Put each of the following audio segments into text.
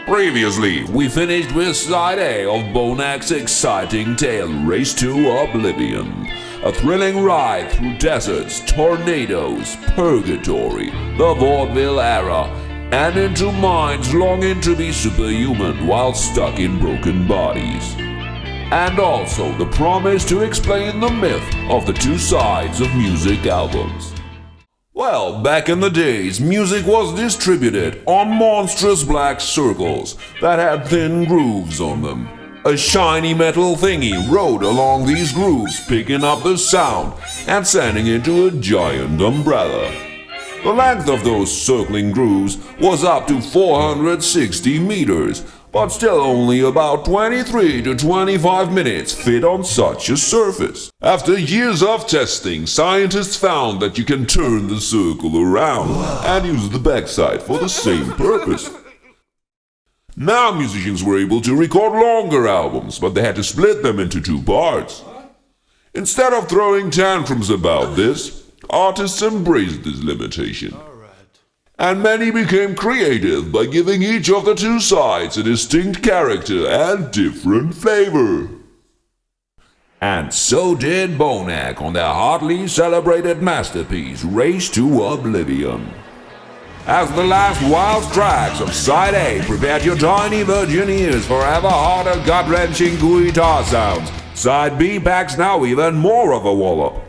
Previously, we finished with Side A of Bonak's exciting tale, Race to Oblivion. A thrilling ride through deserts, tornadoes, purgatory, the vaudeville era, and into minds longing to be superhuman while stuck in broken bodies. And also the promise to explain the myth of the two sides of music albums. Well, back in the days, music was distributed on monstrous black circles that had thin grooves on them. A shiny metal thingy rode along these grooves, picking up the sound and sending it to a giant umbrella. The length of those circling grooves was up to 460 meters, but still only about 23 to 25 minutes fit on such a surface. After years of testing, scientists found that you can turn the circle around and use the backside for the same purpose. Now musicians were able to record longer albums, but they had to split them into two parts. Instead of throwing tantrums about this, artists embraced this limitation. And many became creative by giving each of the two sides a distinct character and different flavor. And so did Bonak on their hotly celebrated masterpiece, Race to Oblivion. As the last wild tracks of Side A prepared your tiny virgin ears for ever harder, gut-wrenching guitar sounds, Side B packs now even more of a wallop.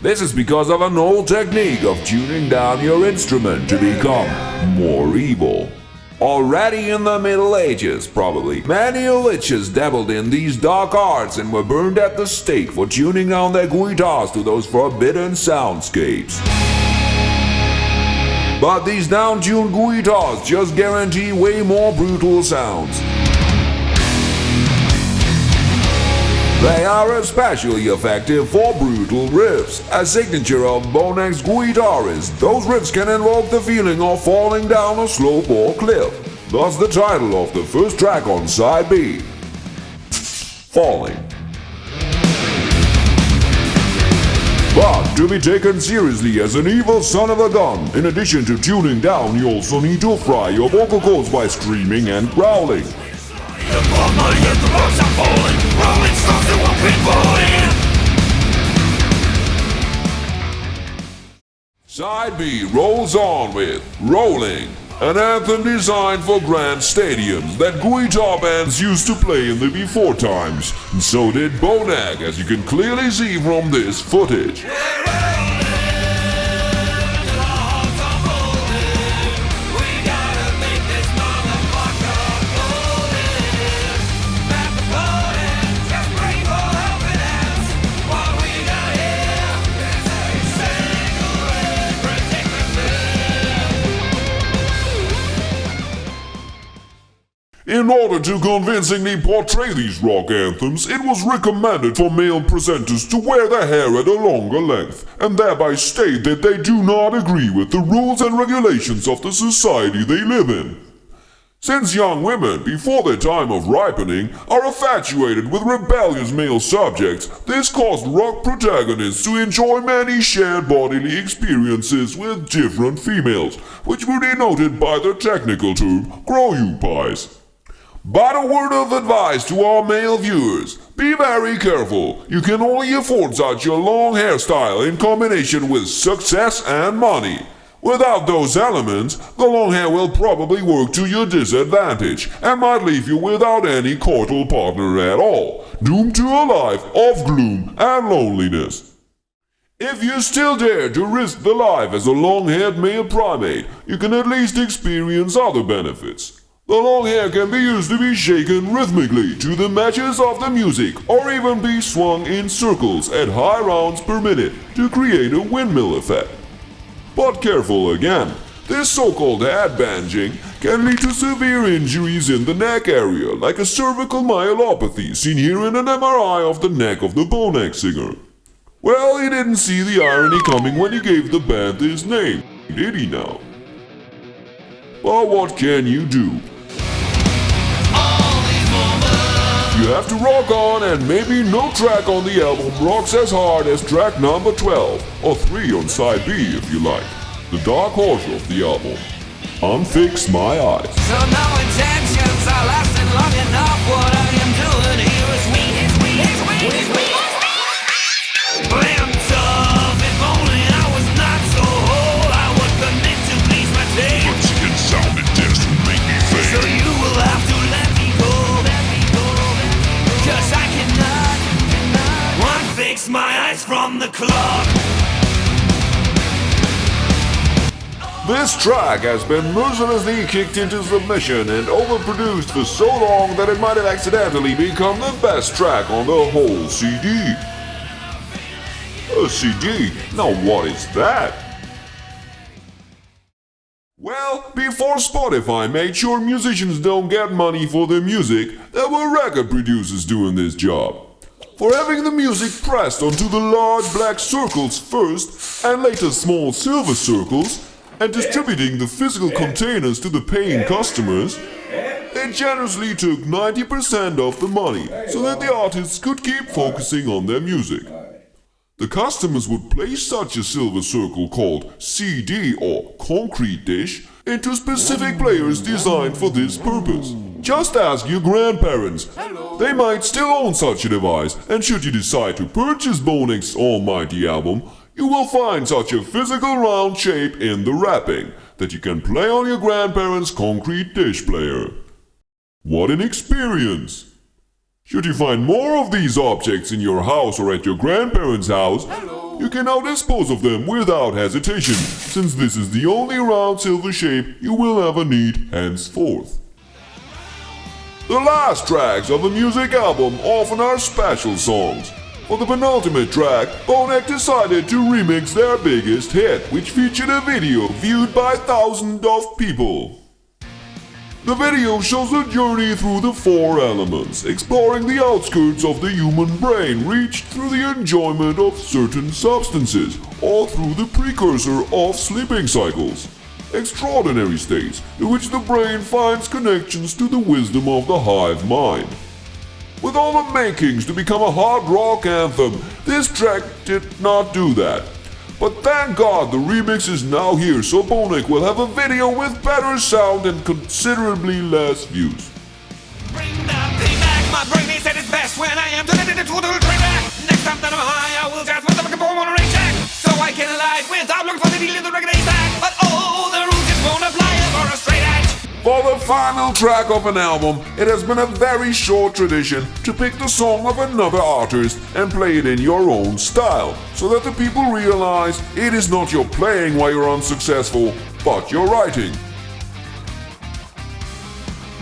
This is because of an old technique of tuning down your instrument to become more evil. Already in the Middle Ages, probably, many witches dabbled in these dark arts and were burned at the stake for tuning down their guitars to those forbidden soundscapes. But these down-tuned guitars just guarantee way more brutal sounds. They are especially effective for brutal riffs. A signature of Bonak's guitarists, those riffs can invoke the feeling of falling down a slope or cliff. Thus the title of the first track on Side B, Falling. But to be taken seriously as an evil son of a gun, in addition to tuning down, you also need to fry your vocal cords by screaming and growling. Side B rolls on with Rolling, an anthem designed for grand stadiums that guitar bands used to play in the before times. And so did Bonak, as you can clearly see from this footage. In order to convincingly portray these rock anthems, it was recommended for male presenters to wear their hair at a longer length, and thereby state that they do not agree with the rules and regulations of the society they live in. Since young women, before their time of ripening, are infatuated with rebellious male subjects, this caused rock protagonists to enjoy many shared bodily experiences with different females, which were denoted by the technical term grow-you-pies. But a word of advice to our male viewers, be very careful. You can only afford such a long hairstyle in combination with success and money. Without those elements, the long hair will probably work to your disadvantage and might leave you without any coital partner at all, doomed to a life of gloom and loneliness. If you still dare to risk the life as a long-haired male primate, you can at least experience other benefits. The long hair can be used to be shaken rhythmically to the matches of the music, or even be swung in circles at high rounds per minute to create a windmill effect. But careful again, this so-called headbanging can lead to severe injuries in the neck area, like a cervical myelopathy seen here in an MRI of the neck of the Bonak singer. Well, he didn't see the irony coming when he gave the band this name, did he now? But what can you do? You have to rock on, and maybe no track on the album rocks as hard as track number 12, or 3 on Side B if you like, the dark horse of the album. Unfix My Eyes. So no intentions are lasting long enough. What I am doing here is me. I'm tough, if only I was not so whole. I would commit to please my taste. But skin sounded just to make me So faint. you will have to let me go. Cause I cannot unfix my eyes from the clock. This track has been mercilessly kicked into submission and overproduced for so long that it might have accidentally become the best track on the whole CD. A CD? Now what is that? Well, before Spotify made sure musicians don't get money for their music, there were record producers doing this job. For having the music pressed onto the large black circles first, and later small silver circles, and distributing the physical containers to the paying customers, they generously took 90% of the money so that the artists could keep focusing on their music. The customers would place such a silver circle called CD or concrete dish into specific players designed for this purpose. Just ask your grandparents. They might still own such a device, and should you decide to purchase Bonex's almighty album, you will find such a physical round shape in the wrapping that you can play on your grandparents' concrete dish player. What an experience! Should you find more of these objects in your house or at your grandparents' house, you can now dispose of them without hesitation, since this is the only round silver shape you will ever need henceforth. The last tracks of the music album often are special songs. For the penultimate track, Bonex decided to remix their biggest hit, which featured a video viewed by thousands of people. The video shows a journey through the four elements, exploring the outskirts of the human brain reached through the enjoyment of certain substances, or through the precursor of sleeping cycles. Extraordinary states in which the brain finds connections to the wisdom of the hive mind. With all the makings to become a hard rock anthem, this track did not do that. But thank God the remix is now here, so Bonex will have a video with better sound and considerably less views. Bring that thing back. My brain is at its best when I am doing it to the track. Next time that I'm high, I will just want to make a bomb on a racetrack, so I can light without looking for the deal in the record stack. But oh, the rules just won't apply for a straight edge. For the final track of an album, it has been a very short tradition to pick the song of another artist and play it in your own style, so that the people realize it is not your playing why you're unsuccessful, but your writing.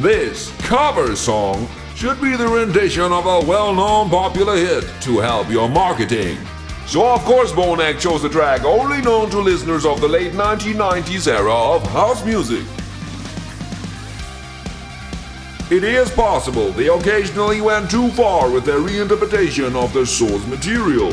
This cover song should be the rendition of a well-known popular hit to help your marketing. So of course Bonex chose the track only known to listeners of the late 1990s era of house music. It is possible they occasionally went too far with their reinterpretation of their source material.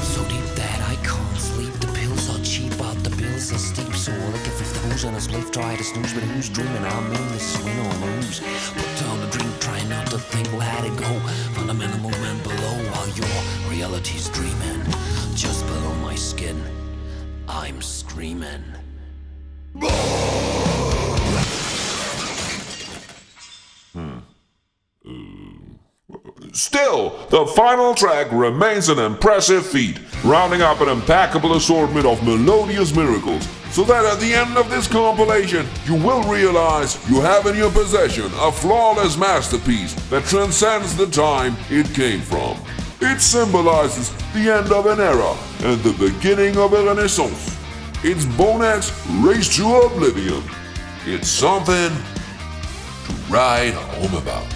So deep that I can't sleep. The pills are cheap, but the bills are steep. So all like if the who's on his life try to snooze, but who's dreaming? I mean, this is win or lose. Put down the drink, try not to think, let it go. Fundamental movement below while your reality's dreaming. Just below my skin, I'm screaming. Still, the final track remains an impressive feat, rounding up an impeccable assortment of melodious miracles, so that at the end of this compilation, you will realize you have in your possession a flawless masterpiece that transcends the time it came from. It symbolizes the end of an era and the beginning of a renaissance. It's Bonex's Race to Oblivion. It's something to write home about.